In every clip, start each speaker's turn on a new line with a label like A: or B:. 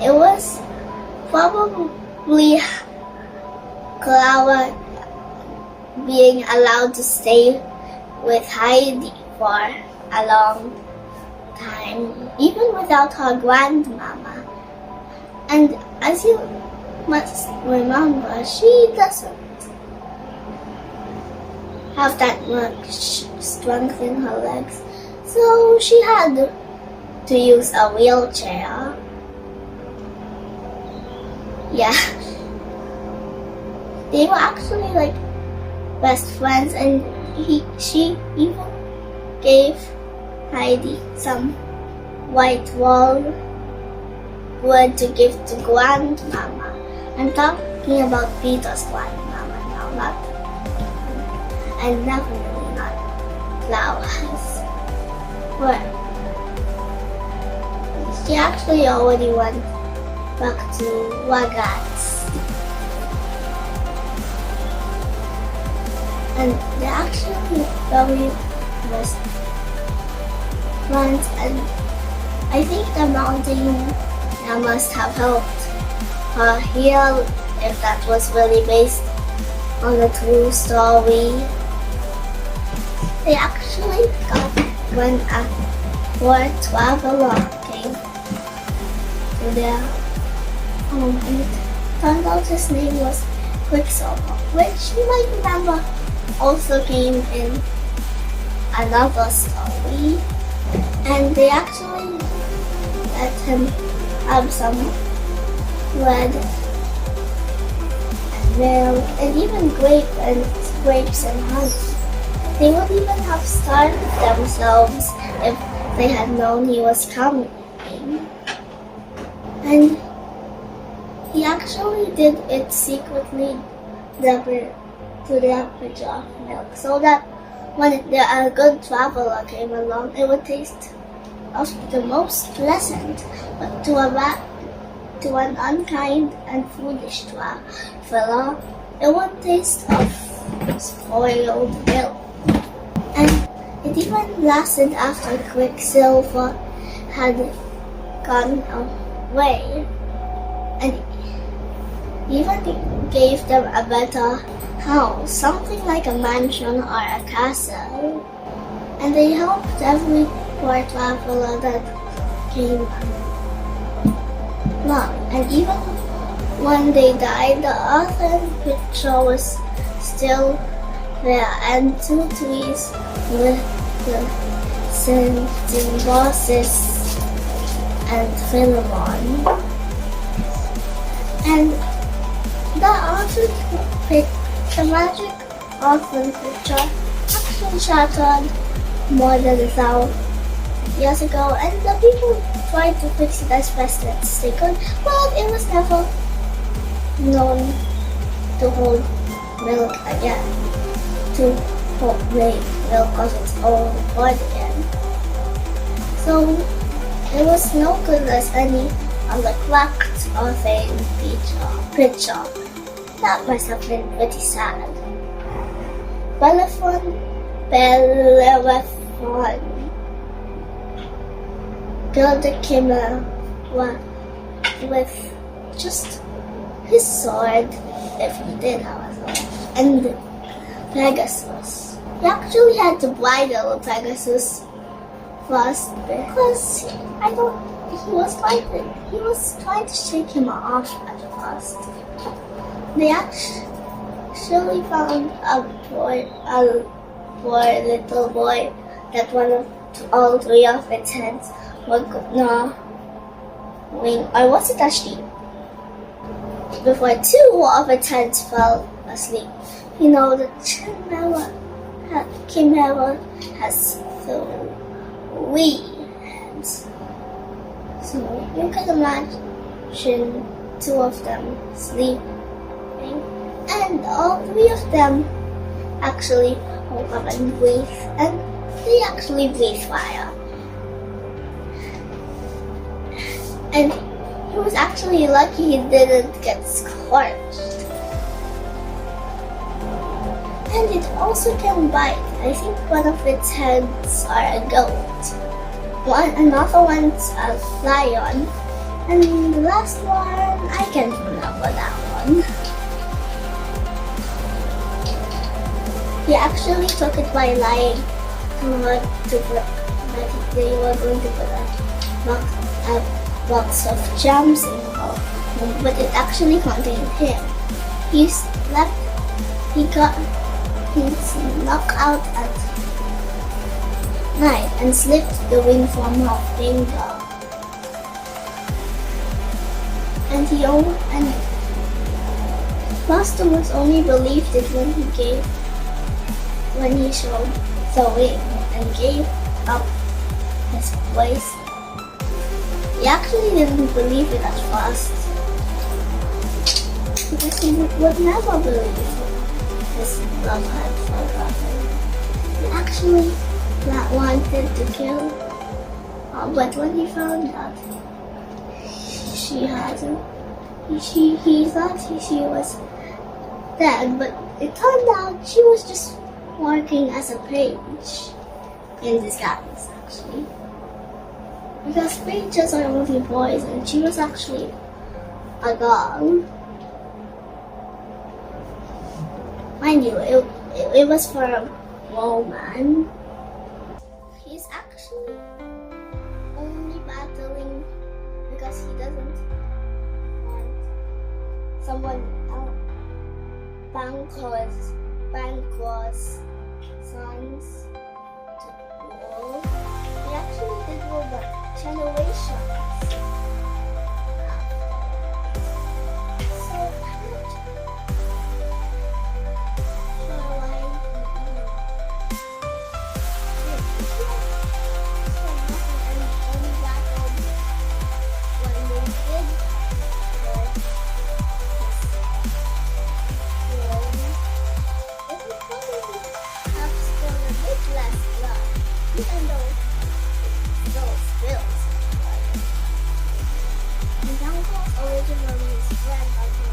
A: it was probably Clara being allowed to stay with Heidi for a long time, even without her grandmama. And as you must remember, she doesn't have that much strength in her legs, so she had to use a wheelchair. Yeah. They were actually like best friends, and she even gave Heidi some white wall wood to give to grandmama. I'm talking about Peter's grandmama now, and definitely not Clara's. But she actually already went back to Wagat's. And they're actually very best friends, and I think the mountain must have helped her heal, if that was really based on a true story. They actually got when a poor traveler came to their home, and it turned out his name was Quicksilver, which you might remember also came in another story. And they actually let him have some bread and milk and even grapes and honey. They would even have starved themselves if they had known he was coming. And he actually did it secretly to their pitcher of milk, so that when a good traveler came along, it would taste of the most pleasant, but to an unkind and foolish traveler, it would taste of spoiled milk. And it even lasted after Quicksilver had gone away, and even gave them a better house, something like a mansion or a castle. And they helped every poor traveler that came along. And even when they died, the earthen picture was still there, and two trees with the symbiosis and Philemon. And the magic earthen picture actually shattered more than 1,000 years ago, and the people tried to fix it as best as they could, but it was never known to hold milk again, to make milk of its own accord again. So it was no good as any other cracked earthen picture. That must have been pretty sad. Bellerophon killed the chimera with just his sword, if he did have a sword, and Pegasus. He actually had to bridle Pegasus first because he was trying to shake him off at first. They actually found a poor little boy that all three of its heads were gnawing, or was it a sheep? Before two of its heads fell asleep. You know, the chimera has 3 heads. So you can imagine 2 of them sleeping, and all 3 of them actually woke up and breathe, and they actually breathe fire. And he was actually lucky he didn't get scorched. And it also can bite. I think one of its heads are a goat. Another one's a lion. And the last one, I can't remember that one. He actually took it by lying that they were going to put a box of jams in home, but it actually contained him. He slept. He snuck out at night and slipped the wing from her finger. And customers only believed it when he showed the wing and gave up his place. He actually didn't believe it at first because he would never believe his love had forgotten. He actually wanted to kill her, but when he found out she hadn't, he thought she was dead, but it turned out she was just working as a page in disguise, actually. Because pages are only boys, and she was actually a girl. Mind you, it was for a woman. He's actually only battling because he doesn't want someone else, Banquo's sons to rule. He actually did rule the generations. So I'm not sure why he only battled when they did even though those spills. And Uncle originally his friend Uncle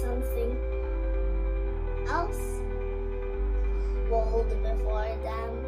A: something else rolled before them.